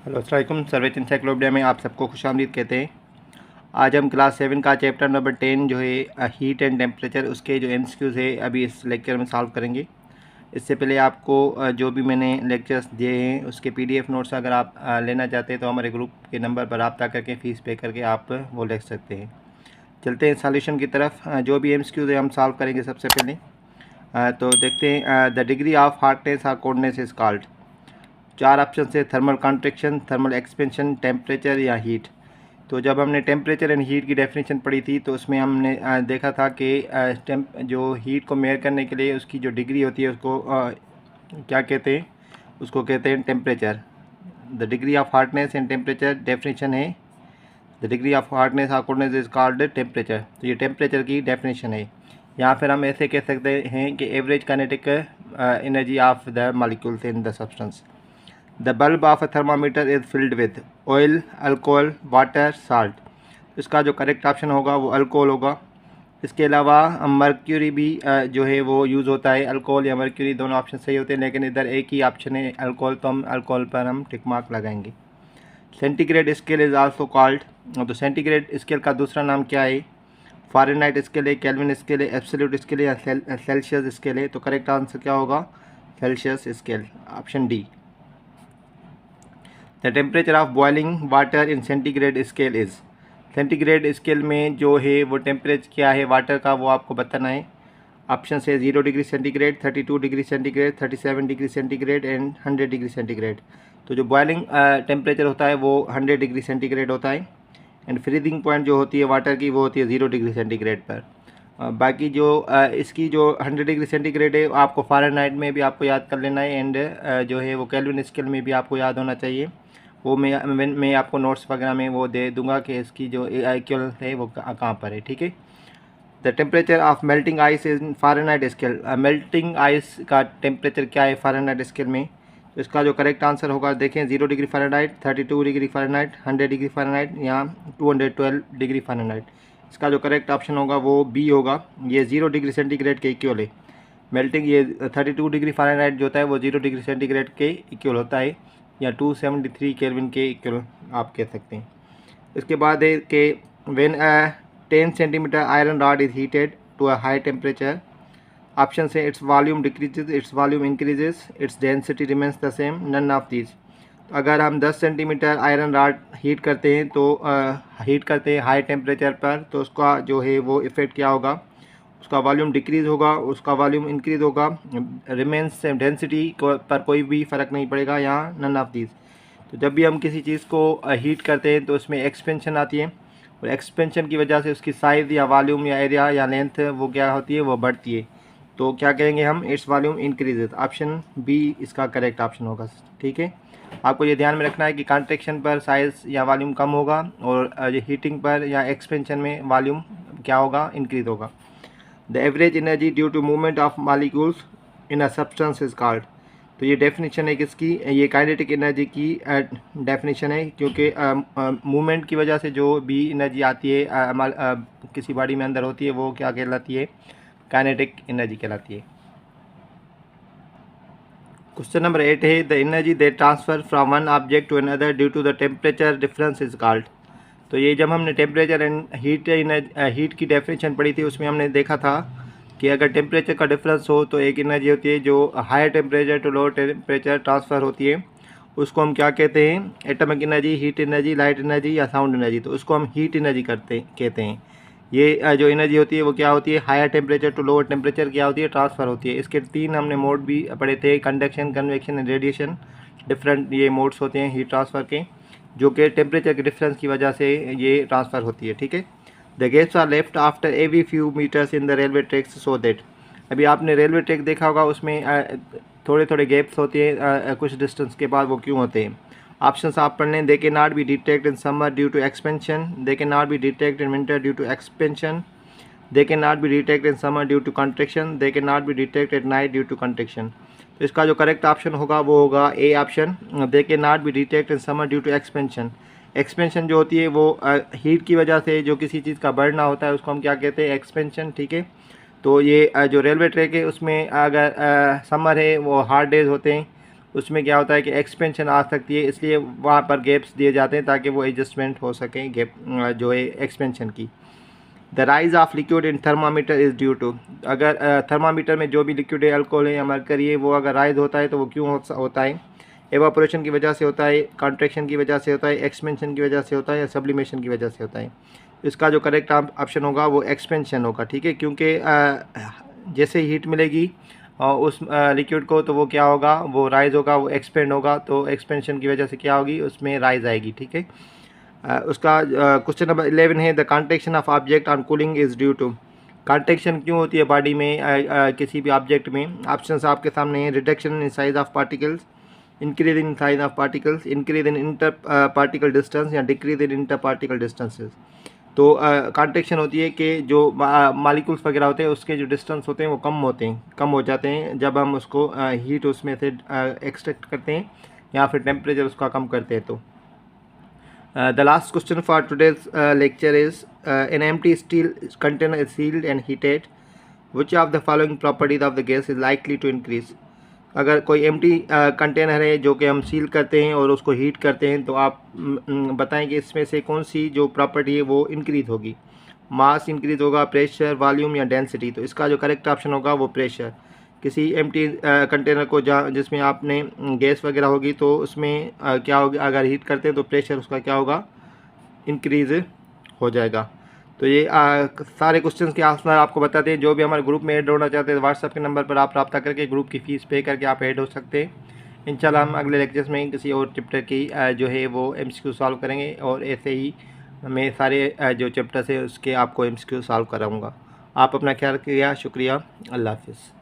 Hello अस्सलाम वालेकुम। सर्वेच encyclopedia में आप सबको खुशामदीद कहते हैं। आज हम क्लास 7 का चैप्टर नंबर 10 जो है हीट एंड टेम्परेचर, उसके जो एमसीक्यूज़ है अभी इस लेक्चर में सॉल्व करेंगे। इससे पहले आपको जो भी मैंने लेक्चर्स दिए हैं उसके पीडीएफ नोट्स अगर आप लेना चाहते हैं तो हमारे ग्रुप के नंबर पर रब्ता करके फ़ीस पे करके आप वो ले सकते हैं। चलते हैं सॉल्यूशन की तरफ। जो भी एमसीक्यूज़ है हम सॉल्व करेंगे। सबसे पहले तो देखते हैं द डिग्री ऑफ हार्डनेस और कोल्डनेस इज़ कॉल्ड। 4 ऑप्शन से thermal contraction, thermal expansion, temperature या हीट। तो जब हमने टेम्परेचर एंड हीट की डेफिनेशन पढ़ी थी तो उसमें हमने देखा था कि जो हीट को मेयर करने के लिए उसकी जो डिग्री होती है उसको क्या कहते हैं, उसको कहते हैं temperature. The degree of hardness and temperature definition है। द डिग्री ऑफ हार्डनेस और कोल्डनेस इज कॉल्ड टेम्परेचर। तो ये टेम्परेचर की डेफिनेशन है। यहाँ फिर हम ऐसे कह सकते हैं कि average kinetic energy of the molecules in the substance. The bulb of a thermometer is filled with oil, alcohol, water, salt. इसका जो करेक्ट ऑप्शन होगा वो अल्कोहल होगा। इसके अलावा मर्क्यूरी भी जो है वो यूज़ होता है। अल्कोहल या मर्क्यूरी दोनों ऑप्शन सही होते हैं, लेकिन इधर एक ही ऑप्शन है अल्कोहल, तो हम अल्कोहल पर हम टिक मार्क लगाएंगे। Centigrade scale is also called. तो सेंटीग्रेड स्केल का दूसरा नाम क्या है? फ़ारेनहाइट स्केल है, केल्विन स्केल है, एब्सोल्यूट स्केल है या सेल्सियस स्केल है? तो करेक्ट आंसर क्या होगा? Celsius scale, option D. The temperature of boiling water in centigrade scale is. Centigrade scale में जो है वो टेम्परेचर क्या है वाटर का, वो आपको बताना है। ऑप्शन से 0 degree centigrade, 32 degree centigrade, 37 degree centigrade and 100 degree centigrade. तो जो बॉइलिंग टेम्परेचर होता है वो 100 डिग्री सेंटीग्रेड होता है, एंड फ्रीजिंग पॉइंट जो होती है वाटर की वो होती है 0 डिग्री सेंटीग्रेड पर। बाकी जो इसकी जो 100 डिग्री सेंटीग्रेड है आपको फ़ारेनहाइट में भी आपको याद कर लेना है, एंड जो है वो केल्विन स्केल में भी आपको याद होना चाहिए। वो मैं आपको नोट्स वगैरह में वो दे दूंगा कि इसकी जो इक्वल है वो कहाँ पर है, ठीक है। The temperature of melting ice in Fahrenheit scale. Melting ice का टेम्परेचर क्या है फ़ारेनहाइट स्केल में? तो इसका जो करेक्ट आंसर होगा देखें, 0 degree Fahrenheit, 32 degree Fahrenheit, 100 degree Fahrenheit या 212 डिग्री फ़ारेनहाइट। इसका जो करेक्ट ऑप्शन होगा वो बी होगा। ये 0 डिग्री सेंटीग्रेड के इक्वल है। मेल्टिंग ये 32 डिग्री फ़ारेनहाइट जो होता है वो 0 डिग्री सेंटीग्रेड के इक्वल होता है, या 273 केल्विन के इक्वल आप कह सकते हैं। इसके बाद है कि when a 10 centimetre iron rod is heated to a high temperature. Option से its volume decreases, its volume increases, its density remains the same, none of these. अगर हम 10 सेंटीमीटर आयरन रॉड हीट करते हैं तो हीट करते हैं high temperature पर, तो उसका जो है वो इफ़ेक्ट क्या होगा? उसका वॉल्यूम डिक्रीज़ होगा, उसका वॉल्यूम इंक्रीज़ होगा, रिमेंस डेंसिटी पर कोई भी फ़र्क नहीं पड़ेगा, यहाँ नन ऑफ दीज। तो जब भी हम किसी चीज़ को हीट करते हैं तो उसमें एक्सपेंशन आती है, और एक्सपेंशन की वजह से उसकी साइज़ या वॉल्यूम या एरिया या लेंथ वो क्या होती है, वो बढ़ती है। तो क्या कहेंगे हम? Its volume increases. Option B इसका करेक्ट ऑप्शन होगा, ठीक है। आपको ये ध्यान में रखना है कि कॉन्ट्रैक्शन पर साइज़ या वॉल्यूम कम होगा, और ये हीटिंग पर या एक्सपेंशन में वॉल्यूम क्या होगा? इंक्रीज होगा। The average energy due to movement of molecules in a substance is called. तो ये डेफिनेशन है किसकी? ये काइनेटिक एनर्जी की डेफिनेशन है, क्योंकि मूवमेंट की वजह से जो भी एनर्जी आती है किसी बॉडी में अंदर होती है वो क्या कहलाती है? काइनेटिक एनर्जी कहलाती है। क्वेश्चन नंबर 8 है the energy they transfer from one object to another due to the temperature difference is called. तो ये जब हमने टेम्परेचर एंड हीट की डेफिनेशन पढ़ी थी उसमें हमने देखा था कि अगर टेम्परेचर का डिफरेंस हो तो एक एनर्जी होती है जो higher temperature to low temperature transfer होती है, उसको हम क्या कहते हैं? Atomic energy, heat energy, light energy या साउंड एनर्जी। तो उसको हम हीट एनर्जी कहते हैं। ये जो एनर्जी होती है वो क्या होती है? Higher temperature to lower temperature क्या होती है? ट्रांसफ़र होती है। इसके 3 हमने मोड भी पढ़े थे, conduction, convection and radiation. Different ये मोड्स होते हैं हीट ट्रांसफ़र के, जो कि टेम्परेचर के डिफरेंस की वजह से ये ट्रांसफ़र होती है, ठीक है। The gates are left after every few metres in the railway tracks so that. अभी आपने रेलवे ट्रैक देखा होगा, उसमें थोड़े थोड़े गैप्स होते हैं कुछ डिस्टेंस के बाद, वो क्यों होते हैं? ऑप्शंस आप पढ़ लें। They can not be detect in summer due to expansion, they can not be detect in winter due to expansion, they can not be detect in summer due to contraction, they can not be detect at night due to contraction. तो इसका जो correct option होगा वो होगा ए option, they can not be detect in summer due to expansion. Expansion जो होती है वो हीट की वजह से जो किसी चीज़ का बढ़ना होता है उसको हम क्या कहते हैं? एक्सपेंशन, ठीक है। तो ये जो रेलवे ट्रैक है उसमें अगर समर है वो हार्ड डेज होते हैं, उसमें क्या होता है कि एक्सपेंशन आ सकती है, इसलिए वहाँ पर गैप्स दिए जाते हैं ताकि वो एडजस्टमेंट हो सके गैप जो है एक्सपेंशन की। The rise of liquid in thermometer is due to, अगर थर्मामीटर में जो भी लिक्विड है, अल्कोहल है या मरकरी है, वो अगर राइज होता है तो वो क्यों होता है? एवापोरेशन की वजह से होता है, कॉन्ट्रैक्शन की वजह से होता है, एक्सपेंशन की वजह से होता है, या सब्लिमेशन की वजह से होता है? इसका जो करेक्ट ऑप्शन होगा वो एक्सपेंशन होगा, ठीक है, क्योंकि जैसे हीट मिलेगी उस लिक्विड को तो वो क्या होगा, वो राइज होगा, वो एक्सपेंड होगा, तो एक्सपेंशन की वजह से क्या होगी, उसमें राइज आएगी, ठीक है। उसका क्वेश्चन नंबर 11 है, the contraction of object on cooling is due to, contraction क्यों होती है बॉडी में किसी भी ऑब्जेक्ट में? ऑप्शंस आपके सामने हैं, reduction in size of particles, increase in size of particles, increase in inter particle distance, या decrease in inter particle distances. तो कॉन्ट्रैक्शन होती है कि जो मालिक्यूल्स वगैरह होते हैं उसके जो डिस्टेंस होते हैं वो कम हो जाते हैं जब हम उसको हीट उसमें से एक्सट्रैक्ट करते हैं या फिर टेम्परेचर उसका कम करते हैं। तो the last question for today's lecture is, an empty steel container is sealed and heated. Which of the following properties of the gas is likely to increase? अगर कोई एम्प्टी कंटेनर है जो कि हम सील करते हैं और उसको हीट करते हैं, तो आप बताएं कि इसमें से कौन सी जो प्रॉपर्टी है वो इंक्रीज होगी? मास इंक्रीज होगा, प्रेशर, वॉल्यूम, या डेंसिटी? तो इसका जो करेक्ट ऑप्शन होगा वो प्रेशर। किसी एम्प्टी कंटेनर को जहाँ जिसमें आपने गैस वगैरह होगी तो उसमें क्या होगा, अगर हीट करते हैं तो प्रेशर उसका क्या होगा, इंक्रीज हो जाएगा। तो ये सारे क्वेश्चंस के आंसर आपको बताते हैं। जो भी हमारे ग्रुप में ऐड होना चाहते हैं व्हाट्सएप के नंबर पर आप रब्ता करके ग्रुप की फ़ीस पे करके आप ऐड हो सकते हैं। इंशाल्लाह हम अगले लेक्चर्स में किसी और चैप्टर की जो है वो MCQ सॉल्व करेंगे, और ऐसे ही मैं सारे जो चैप्टर्स है उसके आपको MCQ सॉल्व कराऊँगा। आप अपना ख्याल रखिएगा। शुक्रिया। अल्लाह हाफ़िज़।